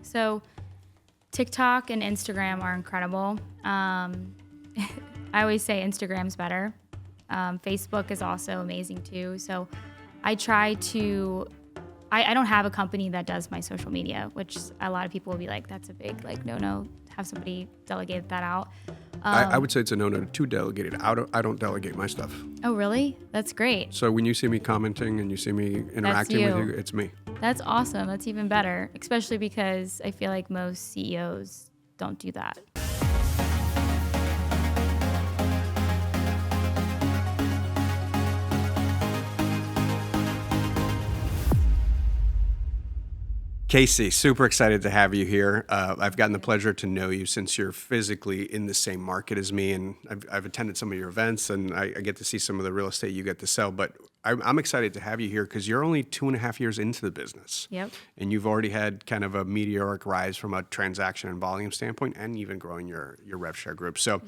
So TikTok and Instagram are incredible. I always say Instagram's better. Facebook is also amazing too. So I try to, I don't have a company that does my social media, which a lot of people will be like, that's a big, like, no, have somebody delegate that out. I would say it's a no to delegate it. I don't delegate my stuff. Oh, really? That's great. So when you see me commenting and you see me interacting with you, it's me. That's awesome. That's even better, especially because I feel like most CEOs don't do that. Kacie, super excited to have you here. I've gotten the pleasure to know you since you're physically in the same market as me, and I've attended some of your events, and I get to see some of the real estate you get to sell. But I'm excited to have you here because you're only 2.5 years into the business. Yep. And you've already had kind of a meteoric rise from a transaction and volume standpoint, and even growing your rev share group. So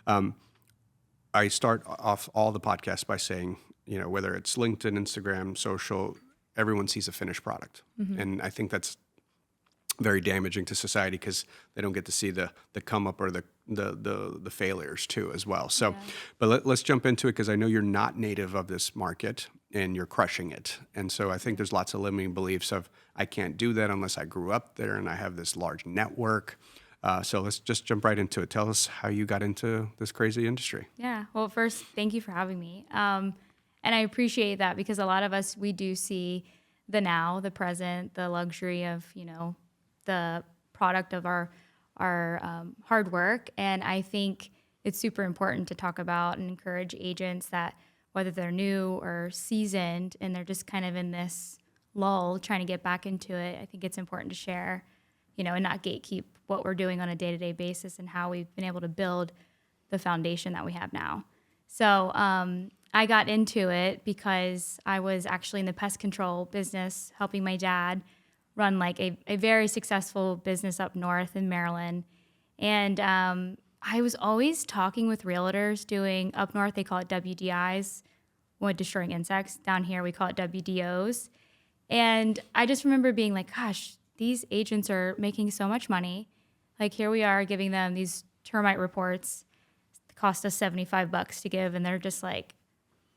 I start off all the podcasts by saying, whether it's LinkedIn, Instagram, social, everyone sees a finished product. Mm-hmm. And I think that's very damaging to society because they don't get to see the come up or the failures too as well. So, but let's jump into it because I know you're not native of this market and you're crushing it. And so I think there's lots of limiting beliefs of I can't do that unless I grew up there and I have this large network. So let's just jump right into it. Tell us how you got into this crazy industry. Yeah. Well, first, thank you for having me. And I appreciate that because a lot of us, we do see the now, the present, the luxury of, the product of our hard work. And I think it's super important to talk about and encourage agents that whether they're new or seasoned and they're just kind of in this lull trying to get back into it, I think it's important to share, and not gatekeep what we're doing on a day-to-day basis and how we've been able to build the foundation that we have now. So I got into it because I was actually in the pest control business, helping my dad run like a very successful business up north in Maryland. And I was always talking with realtors doing up north, they call it WDIs, wood destroying insects. Down here, we call it WDOs. And I just remember being like, gosh, these agents are making so much money. Like here we are giving them these termite reports. It cost us $75 to give. And they're just like,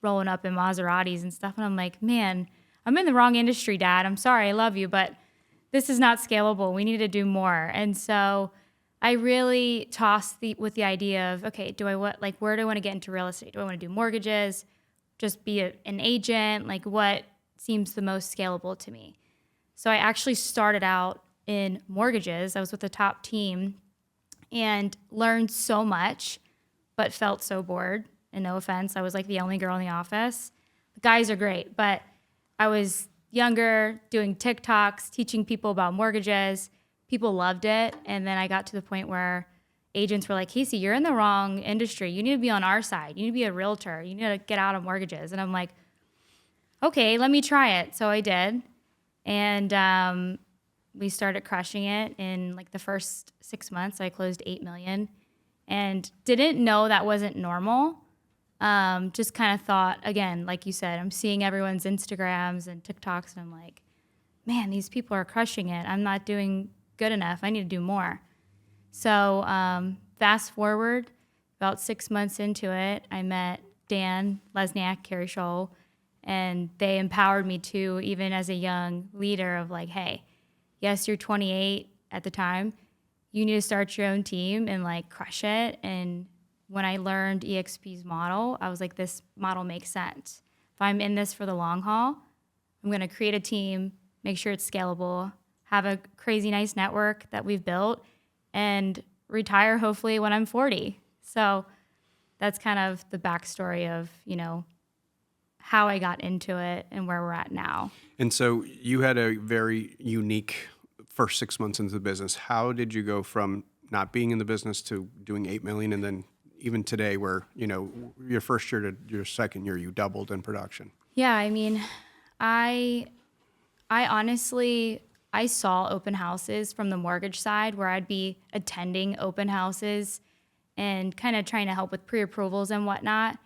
rolling up in Maseratis and stuff. And I'm like, man, I'm in the wrong industry, Dad. I'm sorry, I love you, but this is not scalable. We need to do more. And so I really tossed with the idea of, okay, where do I want to get into real estate? Do I want to do mortgages? Just be an agent? Like what seems the most scalable to me? So I actually started out in mortgages. I was with the top team and learned so much, but felt so bored. And no offense, I was like the only girl in the office. The guys are great, but I was younger, doing TikToks, teaching people about mortgages. People loved it. And then I got to the point where agents were like, Kacie, you're in the wrong industry. You need to be on our side. You need to be a realtor. You need to get out of mortgages. And I'm like, okay, let me try it. So I did. And we started crushing it in like the first 6 months. I closed $8 million and didn't know that wasn't normal. Just kind of thought, again, like you said, I'm seeing everyone's Instagrams and TikToks, and I'm like, man, these people are crushing it. I'm not doing good enough. I need to do more. So fast forward, about 6 months into it, I met Dan Lesniak, Carrie Scholl, and they empowered me too, even as a young leader of like, hey, yes, you're 28 at the time. You need to start your own team and like crush it. And when I learned EXP's model, I was like, this model makes sense. If I'm in this for the long haul, I'm going to create a team, make sure it's scalable, have a crazy nice network that we've built, and retire hopefully when I'm 40. So that's kind of the backstory of, how I got into it and where we're at now. And so you had a very unique first 6 months into the business. How did you go from not being in the business to doing $8 million and then even today where, your first year to your second year, you doubled in production? Yeah, I mean, I honestly, I saw open houses from the mortgage side where I'd be attending open houses and kind of trying to help with pre-approvals and whatnot.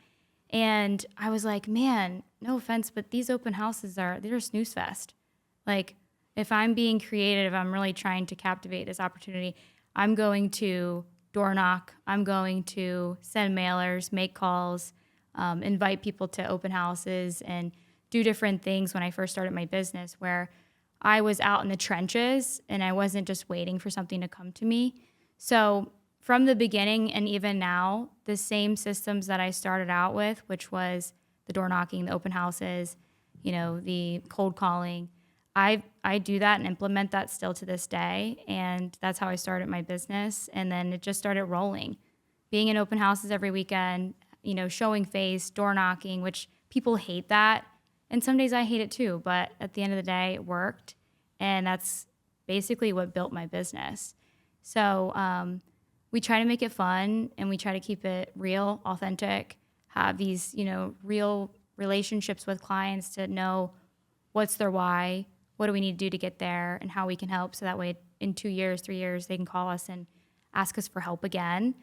And I was like, man, no offense, but these open houses they're a snooze fest. Like, If I'm being creative, I'm really trying to captivate this opportunity, I'm going to door knock, I'm going to send mailers, make calls, invite people to open houses, and do different things when I first started my business, where I was out in the trenches and I wasn't just waiting for something to come to me. So from the beginning and even now, the same systems that I started out with, which was the door knocking, the open houses, the cold calling, I do that and implement that still to this day. And that's how I started my business. And then it just started rolling. Being in open houses every weekend, showing face, door knocking, which people hate that. And some days I hate it too. But at the end of the day, it worked. And that's basically what built my business. So we try to make it fun, and we try to keep it real, authentic, have these, real relationships with clients to know what's their why, what do we need to do to get there, and how we can help. So that way in 2 years, 3 years, they can call us and ask us for help again.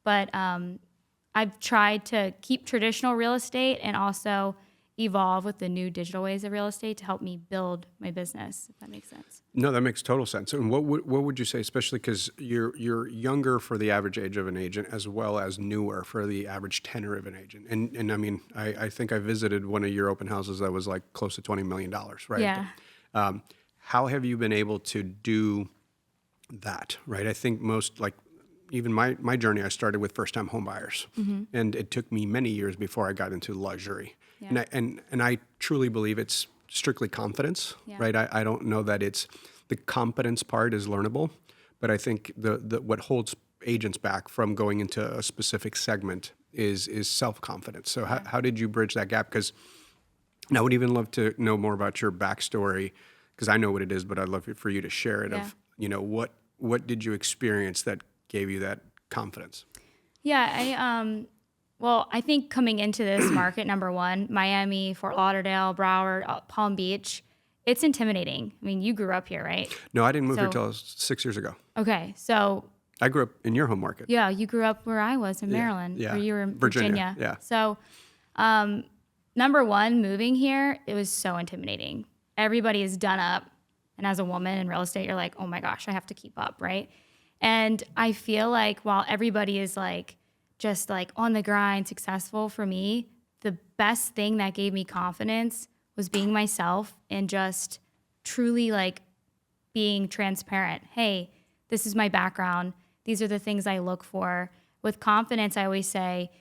But I've tried to keep traditional real estate and also evolve with the new digital ways of real estate to help me build my business, if that makes sense. No, that makes total sense. And what would you say, especially because you're younger for the average age of an agent, as well as newer for the average tenure of an agent? And I mean, I think I visited one of your open houses that was like close to $20 million, right? Yeah. How have you been able to do that, right? I think most, like, even my journey, I started with first-time home buyers, and it took me many years before I got into luxury. Yeah. And I truly believe it's strictly confidence, right? I don't know that it's the competence part is learnable, but I think the what holds agents back from going into a specific segment is self-confidence. So how did you bridge that gap? Because I would even love to know more about your backstory, because I know what it is, but I'd love for you to share it. Yeah. Of what did you experience that gave you that confidence? Yeah, I think coming into this market, number one, Miami, Fort Lauderdale, Broward, Palm Beach, it's intimidating. I mean, you grew up here, right? No, I didn't move here until 6 years ago. Okay, so I grew up in your home market. yeah, you grew up where I was in Maryland, yeah. where you were in Virginia, Virginia. yeah. So, number one, moving here, it was so intimidating. Everybody is done up, and as a woman in real estate, you're like, oh my gosh, I have to keep up, right? And I feel like while everybody is like just like on the grind, successful, for me, the best thing that gave me confidence was being myself and just truly like being transparent. Hey, this is my background. These are the things I look for. With confidence, I always say,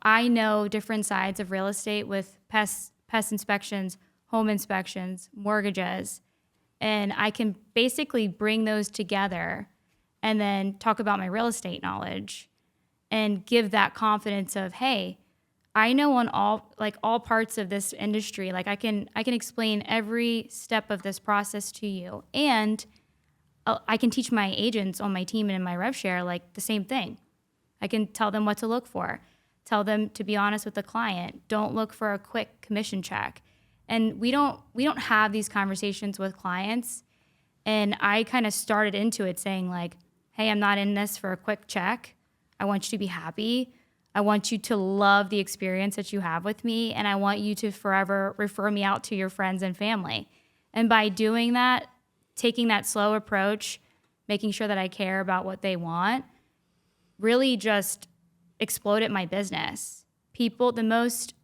I know different sides of real estate with pest inspections, home inspections, mortgages, and I can basically bring those together and then talk about my real estate knowledge and give that confidence of, hey, I know on all parts of this industry. Like I can explain every step of this process to you, and I can teach my agents on my team and in my rev share like the same thing. I can tell them what to look for, tell them to be honest with the client. Don't look for a quick commission check. And we don't have these conversations with clients. And I kind of started into it saying like, hey, I'm not in this for a quick check. I want you to be happy. I want you to love the experience that you have with me. And I want you to forever refer me out to your friends and family. And by doing that, taking that slow approach, making sure that I care about what they want, really just exploded my business. People, the most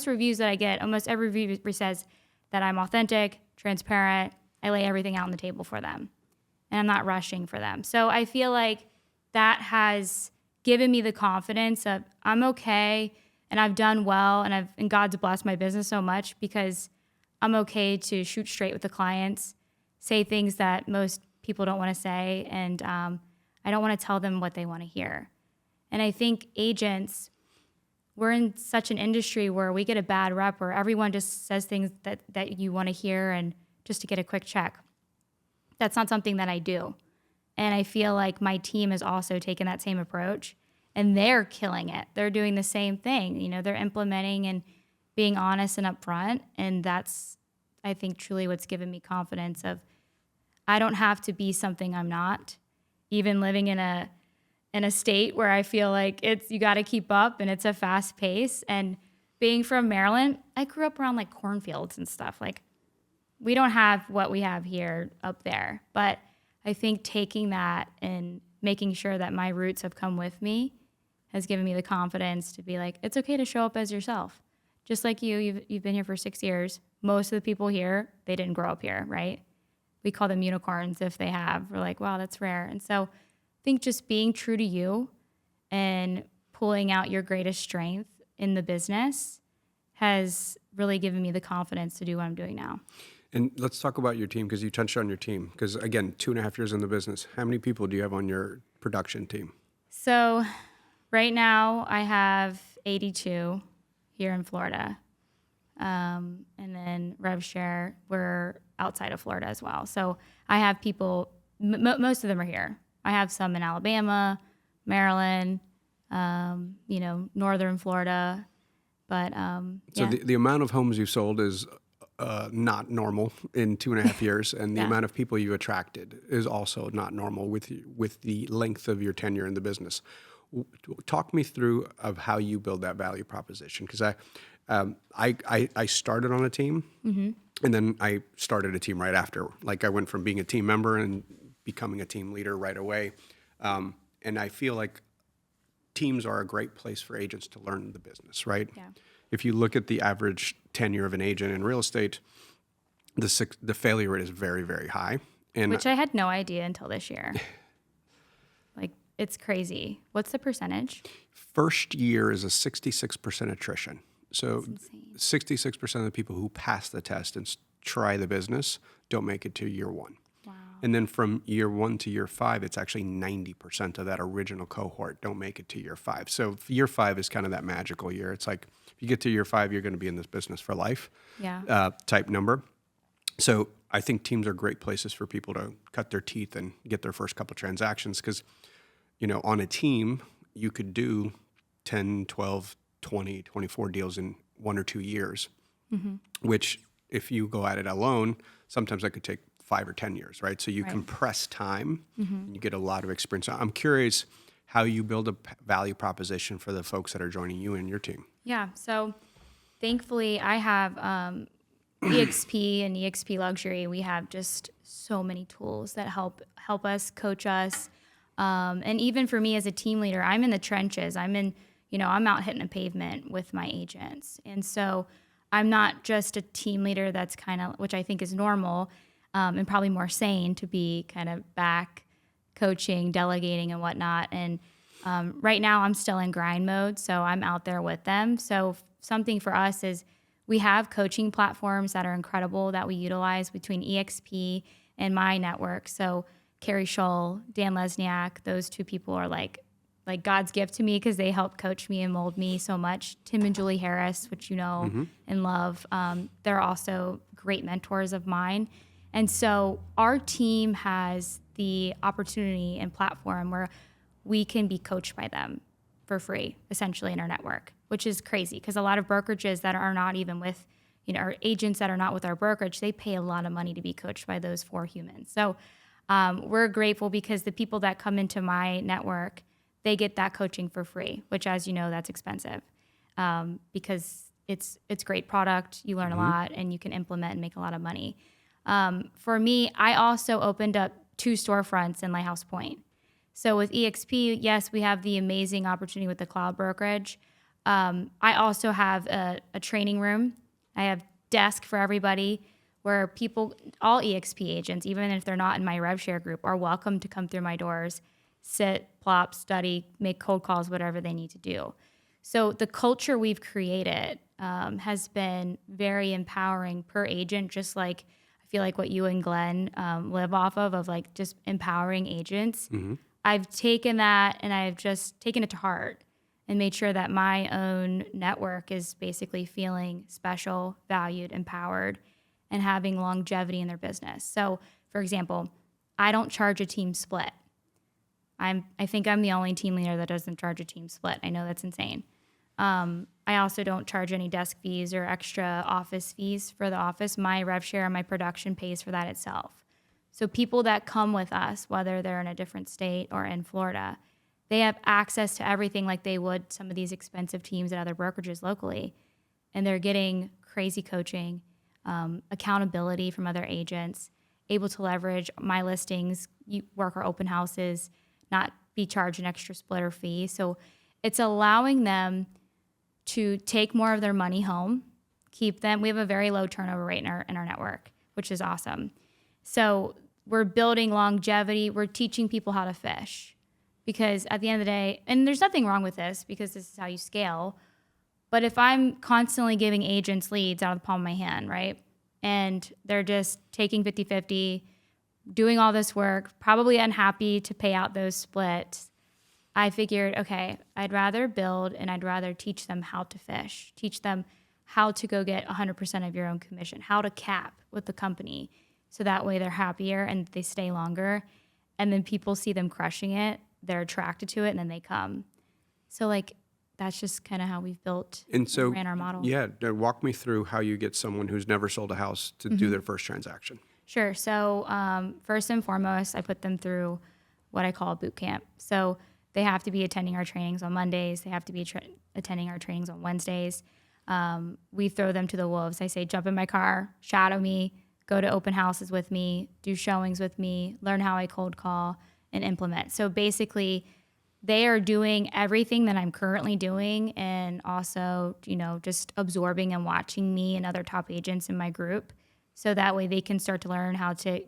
reviews that I get, almost every review says that I'm authentic, transparent, I lay everything out on the table for them. And I'm not rushing for them. So I feel like that has given me the confidence of I'm okay and I've done well and God's blessed my business so much because I'm okay to shoot straight with the clients, say things that most people don't want to say, and I don't want to tell them what they want to hear. And I think agents, we're in such an industry where we get a bad rep where everyone just says things that you want to hear and just to get a quick check. That's not something that I do. And I feel like my team has also taken that same approach, and they're killing it. They're doing the same thing. They're implementing and being honest and upfront. And that's, I think, truly what's given me confidence of I don't have to be something I'm not. Even living in a state where I feel like you got to keep up and it's a fast pace. And being from Maryland, I grew up around like cornfields and stuff. Like we don't have what we have here up there. But I think taking that and making sure that my roots have come with me has given me the confidence to be like, it's okay to show up as yourself. Just like you've been here for 6 years. Most of the people here, they didn't grow up here, right? We call them unicorns if they have. We're like, wow, that's rare. And so I think just being true to you and pulling out your greatest strength in the business has really given me the confidence to do what I'm doing now. And let's talk about your team, because you touched on your team. Because again, 2.5 years in the business, how many people do you have on your production team? So right now I have 82 here in Florida. And then RevShare, we're outside of Florida as well. So I have people, most of them are here. I have some in Alabama, Maryland, northern Florida. But So the amount of homes you've sold is not normal in 2.5 years, and the amount of people you've attracted is also not normal with the length of your tenure in the business. Talk me through of how you build that value proposition, because I started on a team, and then I started a team right after. Like I went from being a team member and becoming a team leader right away, and I feel like teams are a great place for agents to learn the business, right? Yeah. If you look at the average tenure of an agent in real estate, the failure rate is very, very high. And Which I had no idea until this year. Like, it's crazy. What's the percentage? first year is a 66% attrition. So 66% of the people who pass the test and try the business don't make it to year one. Wow. And then from year 1 to year 5, it's actually 90% of that original cohort don't make it to year 5. So year 5 is kind of that magical year. It's like if you get to year 5, you're going to be in this business for life. Yeah. Type number. So I think teams are great places for people to cut their teeth and get their first couple transactions, because, on a team, you could do 10, 12, 20, 24 deals in 1 or 2 years, which if you go at it alone, sometimes that could take 5 or 10 years, right? So you compress time and you get a lot of experience. I'm curious how you build a value proposition for the folks that are joining you and your team. Yeah. So thankfully I have EXP and EXP Luxury. We have just so many tools that help us, coach us. And even for me as a team leader, I'm in the trenches. I'm out hitting the pavement with my agents. And so I'm not just a team leader that's which I think is normal, and probably more sane to be kind of back coaching, delegating and whatnot. And right now I'm still in grind mode, so I'm out there with them. So something for us is we have coaching platforms that are incredible that we utilize between EXP and my network. So Carrie Scholl, Dan Lesniak, those two people are like God's gift to me because they help coach me and mold me so much. Tim and Julie Harris, which you know and love, they're also great mentors of mine. And so our team has the opportunity and platform where we can be coached by them for free, essentially, in our network, which is crazy because a lot of brokerages that are not even with, our agents that are not with our brokerage, they pay a lot of money to be coached by those 4 humans. So we're grateful because the people that come into my network, they get that coaching for free, which, as you know, that's expensive because it's great product. You learn a lot and you can implement and make a lot of money. For me, I also opened up 2 storefronts in Lighthouse Point. So with EXP, yes, we have the amazing opportunity with the cloud brokerage. I also have a training room. I have desk for everybody where people, all EXP agents, even if they're not in my RevShare group, are welcome to come through my doors, sit, plop, study, make cold calls, whatever they need to do. So the culture we've created has been very empowering per agent, just like I feel like what you and Glenn live off of like just empowering agents. I've taken that and I've just taken it to heart and made sure that my own network is basically feeling special, valued, empowered, and having longevity in their business. So, for example, I don't charge a team split. I think I'm the only team leader that doesn't charge a team split. I know that's insane. I also don't charge any desk fees or extra office fees for the office. My RevShare and my production pays for that itself. So people that come with us, whether they're in a different state or in Florida, they have access to everything like they would some of these expensive teams at other brokerages locally. And they're getting crazy coaching. accountability from other agents, able to leverage my listings, work our open houses, not be charged an extra splitter fee. So it's allowing them to take more of their money home, keep them. We have a very low turnover rate in our network, which is awesome. So we're building longevity. We're teaching people how to fish, because at the end of the day, and there's nothing wrong with this because this is how you scale. But if I'm constantly giving agents leads out of the palm of my hand, right? And they're just taking 50-50, doing all this work, probably unhappy to pay out those splits, I figured, okay, I'd rather build and I'd rather teach them how to fish, teach them how to go get 100% of your own commission, how to cap with the company. So that way they're happier and they stay longer. And then people see them crushing it, they're attracted to it, and then they come. So like, that's just kind of how we've built and ran our model. Yeah, walk me through how you get someone who's never sold a house to do their first transaction. Sure. So first and foremost, I put them through what I call a boot camp. So they have to be attending our trainings on Mondays. They have to be attending our trainings on Wednesdays. We throw them to the wolves. I say, jump in my car, shadow me, go to open houses with me, do showings with me, learn how I cold call, and implement. So basically, they are doing everything that I'm currently doing, and also, just absorbing and watching me and other top agents in my group. So that way they can start to learn how to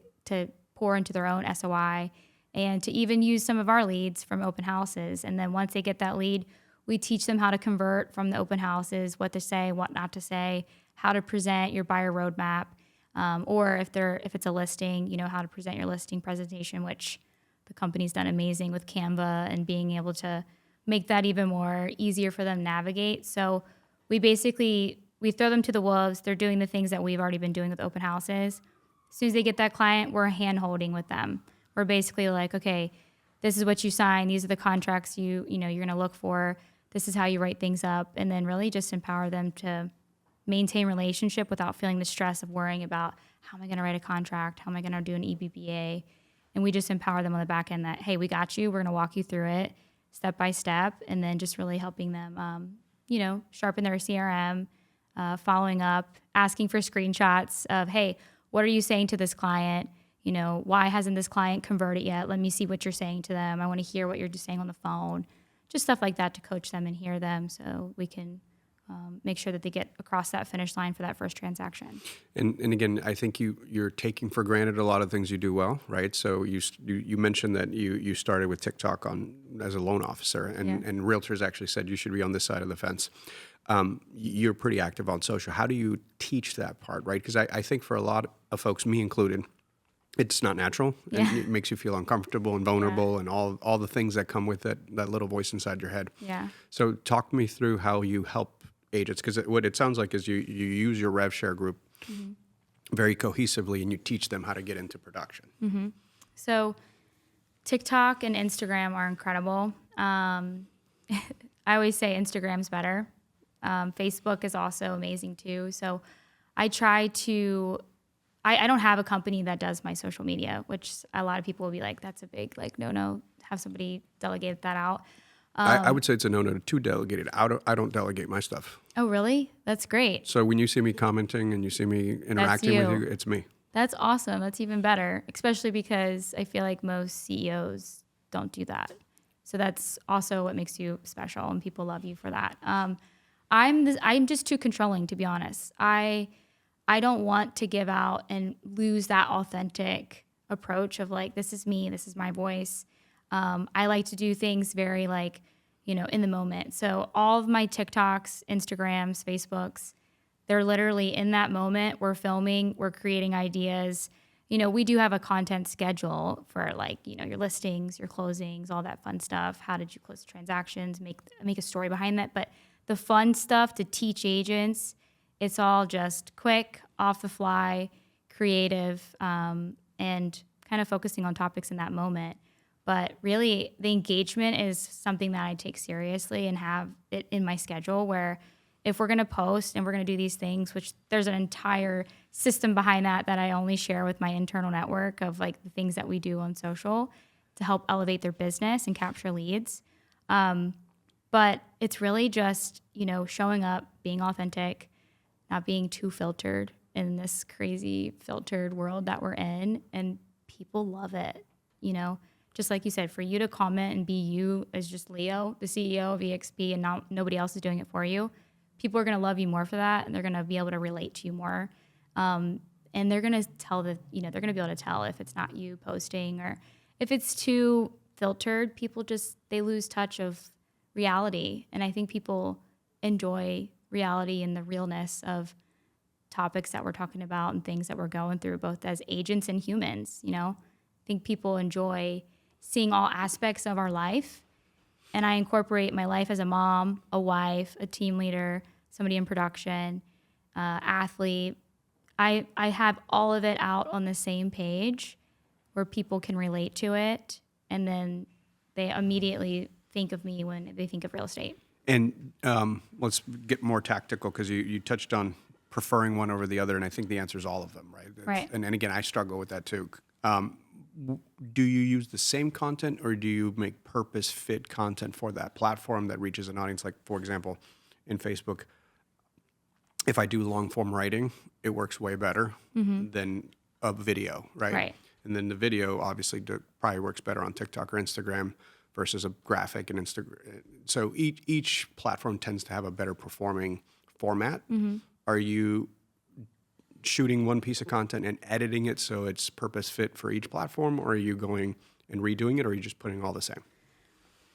pour into their own SOI and to even use some of our leads from open houses. And then once they get that lead, we teach them how to convert from the open houses, what to say, what not to say, how to present your buyer roadmap, or if it's a listing, how to present your listing presentation, which the company's done amazing with Canva and being able to make that even more easier for them to navigate. So we throw them to the wolves. They're doing the things that we've already been doing with open houses. As soon as they get that client, we're hand holding with them. We're basically like, okay, this is what you sign. These are the contracts you're going to look for. This is how you write things up. And then really just empower them to maintain relationship without feeling the stress of worrying about how am I going to write a contract? How am I going to do an EBBA? And we just empower them on the back end that, hey, we got you. We're going to walk you through it step by step. And then just really helping them, sharpen their CRM, following up, asking for screenshots of, hey, what are you saying to this client? Why hasn't this client converted yet? Let me see what you're saying to them. I want to hear what you're just saying on the phone. Just stuff like that to coach them and hear them so we can make sure that they get across that finish line for that first transaction. And again, I think you're taking for granted a lot of things you do well, right? So you mentioned that you started with TikTok as a loan officer, and realtors actually said you should be on this side of the fence. You're pretty active on social. How do you teach that part, right? Because I think for a lot of folks, me included, it's not natural. Yeah. And it makes you feel uncomfortable and vulnerable and all the things that come with it, that little voice inside your head. Yeah. So talk me through how you help agents, because what it sounds like is you use your rev share group very cohesively and you teach them how to get into production. So TikTok and Instagram are incredible. I always say Instagram's better. Facebook is also amazing too. So I try to... I don't have a company that does my social media, which a lot of people will be like, that's a big, no, have somebody delegate that out. I would say it's a no to delegate it. I don't delegate my stuff. Oh, really? That's great. So when you see me commenting and you see me interacting with you, it's me. That's awesome. That's even better, especially because I feel like most CEOs don't do that. So that's also what makes you special, and people love you for that. I'm just too controlling, to be honest. I don't want to give out and lose that authentic approach of like, this is me, this is my voice. I like to do things very in the moment. So all of my TikToks, Instagrams, Facebooks, they're literally in that moment. We're filming, we're creating ideas. We do have a content schedule for your listings, your closings, all that fun stuff. How did you close transactions? Make a story behind that. But the fun stuff to teach agents, it's all just quick, off the fly, creative, and kind of focusing on topics in that moment. But really, the engagement is something that I take seriously and have it in my schedule, where if we're going to post and we're going to do these things, which there's an entire system behind that I only share with my internal network of the things that we do on social to help elevate their business and capture leads. But it's really just, showing up, being authentic, not being too filtered, in this crazy filtered world that we're in, and people love it. You know, just like you said, for you to comment and be you as just Leo, the CEO of EXP, and not nobody else is doing it for you, people are going to love you more for that, and they're going to be able to relate to you more. And they're going to tell they're going to be able to tell if it's not you posting, or if it's too filtered, people they lose touch of reality. And I think people enjoy reality and the realness of topics that we're talking about and things that we're going through, both as agents and humans. You know, I think people enjoy seeing all aspects of our life. And I incorporate my life as a mom, a wife, a team leader, somebody in production, athlete. I have all of it out on the same page where people can relate to it, and then they immediately think of me when they think of real estate. And let's get more tactical, because you touched on preferring one over the other, and I think the answer is all of them, right? Right. And again, I struggle with that too. Do you use the same content, or do you make purpose-fit content for that platform that reaches an audience? Like, for example, in Facebook, if I do long-form writing, it works way better than a video, right? Right. And then the video obviously probably works better on TikTok or Instagram versus a graphic and Instagram. So each platform tends to have a better performing format. Are you shooting one piece of content and editing it so it's purpose fit for each platform, or are you going and redoing it, or are you just putting all the same?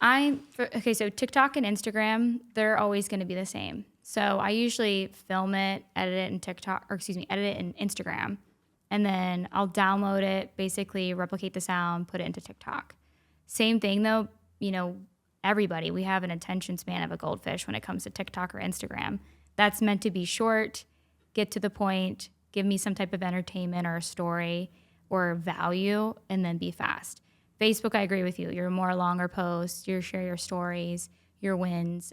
So TikTok and Instagram, they're always going to be the same. So I usually film it, edit it in Instagram, and then I'll download it, basically replicate the sound, put it into TikTok. Same thing though, everybody, we have an attention span of a goldfish when it comes to TikTok or Instagram. That's meant to be short, get to the point, give me some type of entertainment or a story or value, and then be fast. Facebook, I agree with you. You're more longer posts, you share your stories, your wins.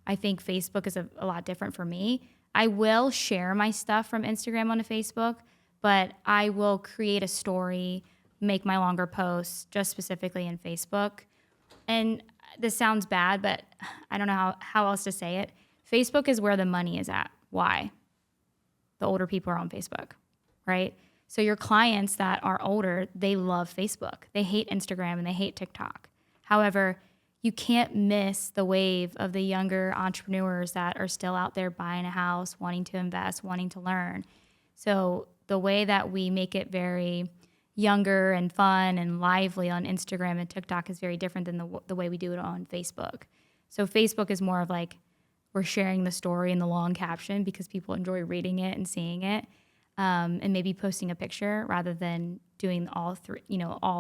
I think Facebook is a lot different for me. I will share my stuff from Instagram onto Facebook, but I will create a story, make my longer posts just specifically in Facebook. And this sounds bad, but I don't know how else to say it. Facebook is where the money is at. Why? The older people are on Facebook, right? So your clients that are older, they love Facebook. They hate Instagram and they hate TikTok. However, you can't miss the wave of the younger entrepreneurs that are still out there buying a house, wanting to invest, wanting to learn. So the way that we make it very younger and fun and lively on Instagram and TikTok is very different than the way we do it on Facebook. So Facebook is more of like, we're sharing the story in the long caption because people enjoy reading it and seeing it, and maybe posting a picture rather than doing all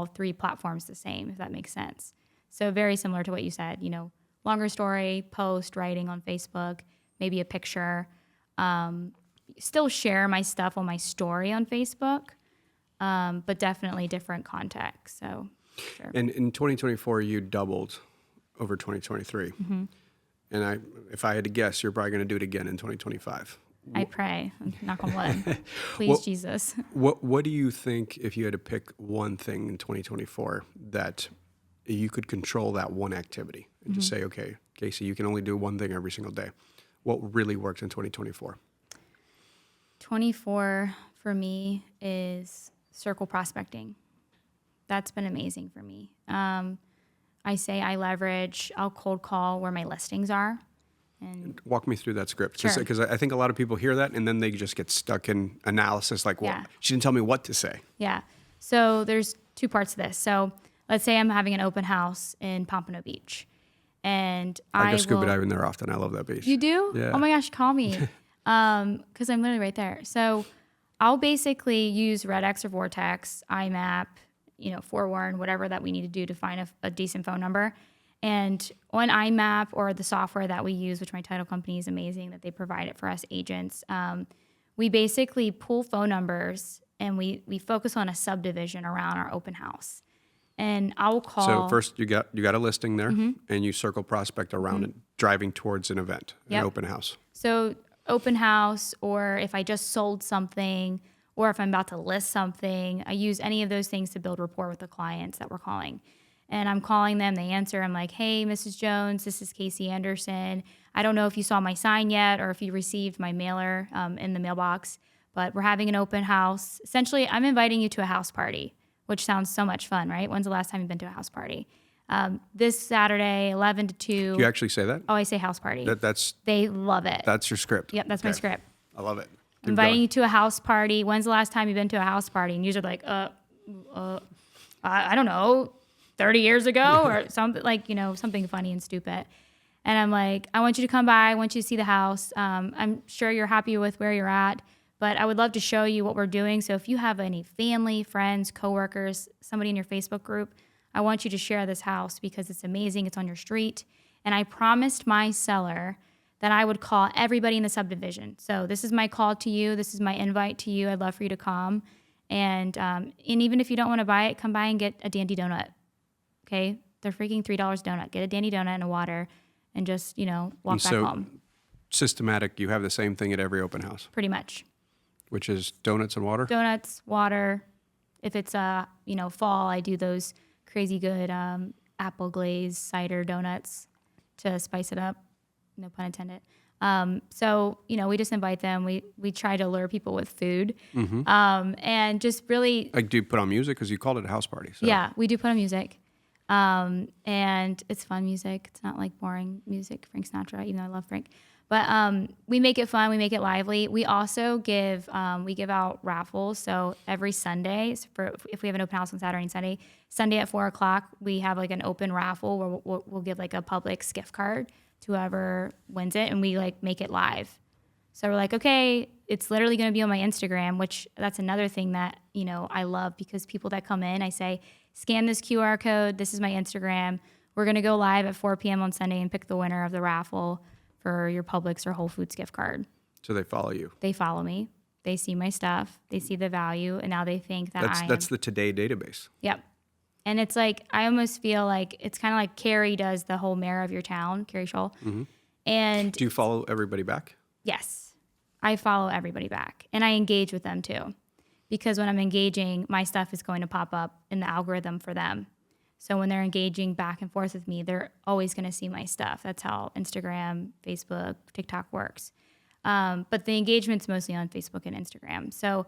three platforms the same, if that makes sense. So very similar to what you said, longer story, post, writing on Facebook, maybe a picture. Still share my stuff on my story on Facebook, but definitely different context. So, sure. And in 2024, you doubled over 2023. And if I had to guess, you're probably going to do it again in 2025. I pray, knock on wood. Please, Jesus. What do you think, if you had to pick one thing in 2024 that you could control, that one activity, and just say, okay, Kacie, you can only do one thing every single day? What really worked in 2024? 24 for me is circle prospecting. That's been amazing for me. I'll cold call where my listings are. And walk me through that script, Sure. because I think a lot of people hear that and then they just get stuck in analysis. Like, well, Yeah. she didn't tell me what to say. Yeah. So there's two parts to this. So let's say I'm having an open house in Pompano Beach, and I go scuba diving there often. I love that beach. You do? Yeah. Oh my gosh, call me. Because I'm literally right there. So I'll basically use RedX or Vortex, IMAP, Forewarn, whatever that we need to do to find a decent phone number. And on IMAP, or the software that we use, which my title company is amazing that they provide it for us agents, we basically pull phone numbers and we focus on a subdivision around our open house. And I'll call. So first you got a listing there, and you circle prospect around it, driving towards an event, an open house. So open house, or if I just sold something, or if I'm about to list something, I use any of those things to build rapport with the clients that we're calling. And I'm calling them, they answer, I'm like, hey, Mrs. Jones, this is Kacie Anderson. I don't know if you saw my sign yet or if you received my mailer in the mailbox, but we're having an open house. Essentially, I'm inviting you to a house party, which sounds so much fun, right? When's the last time you've been to a house party? This Saturday, 11 to 2. Do you actually say that? Oh, I say house party. They love it. That's your script. Yep, that's my Okay. script. I love it. Keep Inviting going. you to a house party. When's the last time you've been to a house party? And you're like, I don't know, 30 years ago or something, like, something funny and stupid. And I'm like, I want you to come by. I want you to see the house. I'm sure you're happy with where you're at, but I would love to show you what we're doing. So if you have any family, friends, coworkers, somebody in your Facebook group, I want you to share this house because it's amazing. It's on your street. And I promised my seller that I would call everybody in the subdivision. So this is my call to you. This is my invite to you. I'd love for you to come. And even if you don't want to buy it, come by and get a dandy donut. Okay? They're freaking $3 donut. Get a dandy donut and a water and just, walk back home. Systematic, you have the same thing at every open house, Pretty much. which is donuts and water? Donuts, water. If it's, fall, I do those crazy good apple glazed cider donuts to spice it up. No pun intended. We just invite them. We try to lure people with food, and just really. Like, do you put on music? Because you called it a house party. So. Yeah, we do put on music, and it's fun music. It's not like boring music, Frank Sinatra, even though I love Frank. But we make it fun. We make it lively. We also give out raffles. So every Sunday, if we have an open house on Saturday and Sunday at 4:00, we have like an open raffle where we'll give like a Publix gift card to whoever wins it, and we like make it live. So we're like, okay, it's literally going to be on my Instagram, which that's another thing that, I love, because people that come in, I say, scan this QR code. This is my Instagram. We're going to go live at 4 p.m. on Sunday and pick the winner of the raffle for your Publix or Whole Foods gift card. So they follow you. They follow me. They see my stuff. They see the value, and now they think that That's the Today database. Yep. And it's like, I almost feel like it's kind of like Carrie does the whole mayor of your town, Carrie Scholl. Mm-hmm. And do you follow everybody back? Yes, I follow everybody back, and I engage with them too, because when I'm engaging, my stuff is going to pop up in the algorithm for them. So when they're engaging back and forth with me, they're always going to see my stuff. That's how Instagram, Facebook, TikTok works. But the engagement's mostly on Facebook and Instagram. So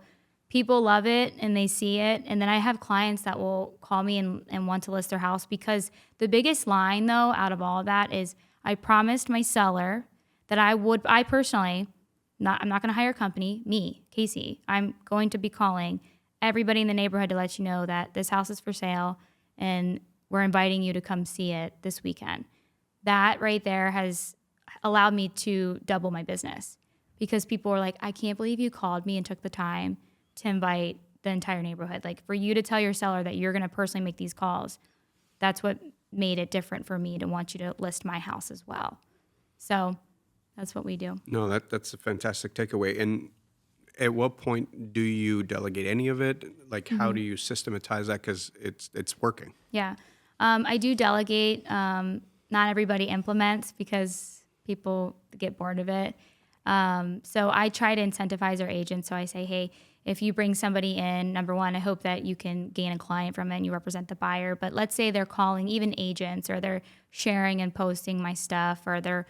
people love it and they see it. And then I have clients that will call me and want to list their house, because the biggest line, though, out of all of that is I promised my seller that I personally, I'm not going to hire a company, me, Kacie, I'm going to be calling everybody in the neighborhood to let you know that this house is for sale and we're inviting you to come see it this weekend. That right there has allowed me to double my business, because people were like, I can't believe you called me and took the time to invite the entire neighborhood. Like, for you to tell your seller that you're going to personally make these calls, that's what made it different for me to want you to list my house as well. So that's what we do. No, that's a fantastic takeaway. And at what point do you delegate any of it? Like, how do you systematize that? Because it's working. Yeah. I do delegate. Not everybody implements because people get bored of it. So I try to incentivize our agents. So I say, hey, if you bring somebody in, number one, I hope that you can gain a client from it and you represent the buyer. But let's say they're calling even agents, or they're sharing and posting my stuff, or they're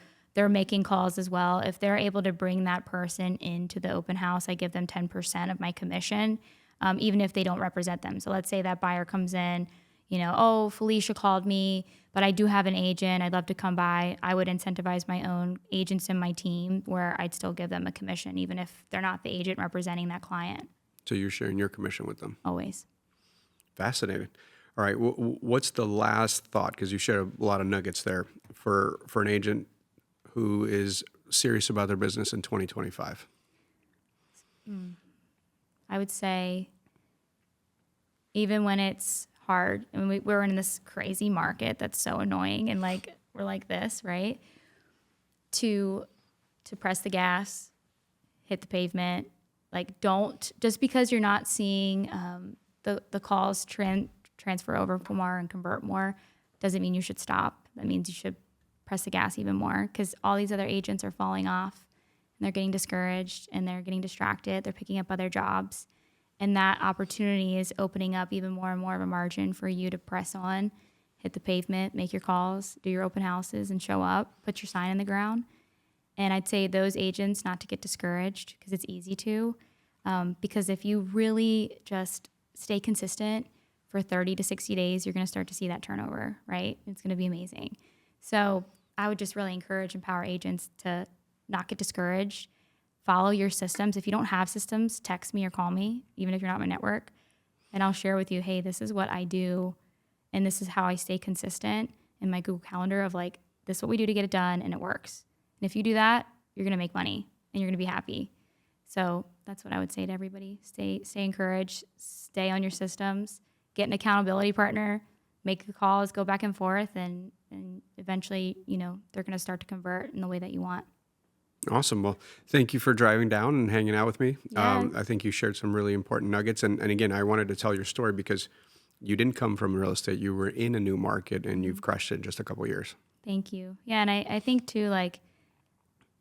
making calls as well. If they're able to bring that person into the open house, I give them 10% of my commission, even if they don't represent them. So let's say that buyer comes in, oh, Felicia called me, but I do have an agent. I'd love to come by. I would incentivize my own agents in my team, where I'd still give them a commission, even if they're not the agent representing that client. So you're sharing your commission with them. Always. Fascinating. All right. What's the last thought? Because you shared a lot of nuggets there for an agent who is serious about their business in 2025. I would say, even when it's hard, and we're in this crazy market that's so annoying, and like we're like this, right? To press the gas, hit the pavement. Like, don't, just because you're not seeing the calls transfer over more and convert more, doesn't mean you should stop. That means you should press the gas even more, because all these other agents are falling off and they're getting discouraged and they're getting distracted. They're picking up other jobs. And that opportunity is opening up even more and more of a margin for you to press on, hit the pavement, make your calls, do your open houses, and show up, put your sign in the ground. And I'd say those agents not to get discouraged, because it's easy to. Because if you really just stay consistent for 30 to 60 days, you're going to start to see that turnover, right? It's going to be amazing. So I would just really encourage, empower agents to not get discouraged. Follow your systems. If you don't have systems, text me or call me, even if you're not in my network, and I'll share with you, hey, this is what I do, and this is how I stay consistent in my Google Calendar of like, this is what we do to get it done, and it works. And if you do that, you're going to make money, and you're going to be happy. So that's what I would say to everybody. Stay encouraged, stay on your systems, get an accountability partner, make the calls, go back and forth, and eventually, they're going to start to convert in the way that you want. Awesome. Well, thank you for driving down and hanging out with me. Yeah. I think you shared some really important nuggets. And again, I wanted to tell your story because you didn't come from real estate. You were in a new market and you've crushed it in just a couple of years. Thank you. Yeah, and I think too, like,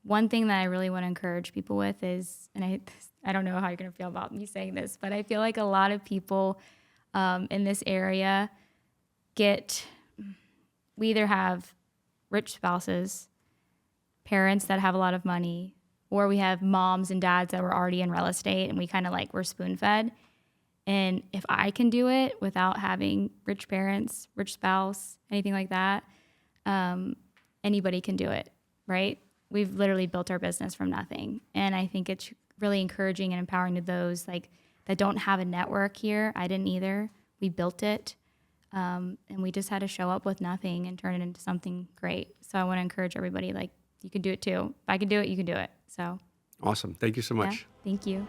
one thing that I really want to encourage people with is, and I don't know how you're going to feel about me saying this, but I feel like a lot of people in this area we either have rich spouses, parents that have a lot of money, or we have moms and dads that were already in real estate and we kind of like we're spoon-fed. And if I can do it without having rich parents, rich spouse, anything like that, anybody can do it, right? We've literally built our business from nothing. And I think it's really encouraging and empowering to those like that don't have a network here. I didn't either. We built it. And we just had to show up with nothing and turn it into something great. So I want to encourage everybody, like, you can do it too. If I can do it, you can do it. So awesome. Thank you so much. Yeah, thank you.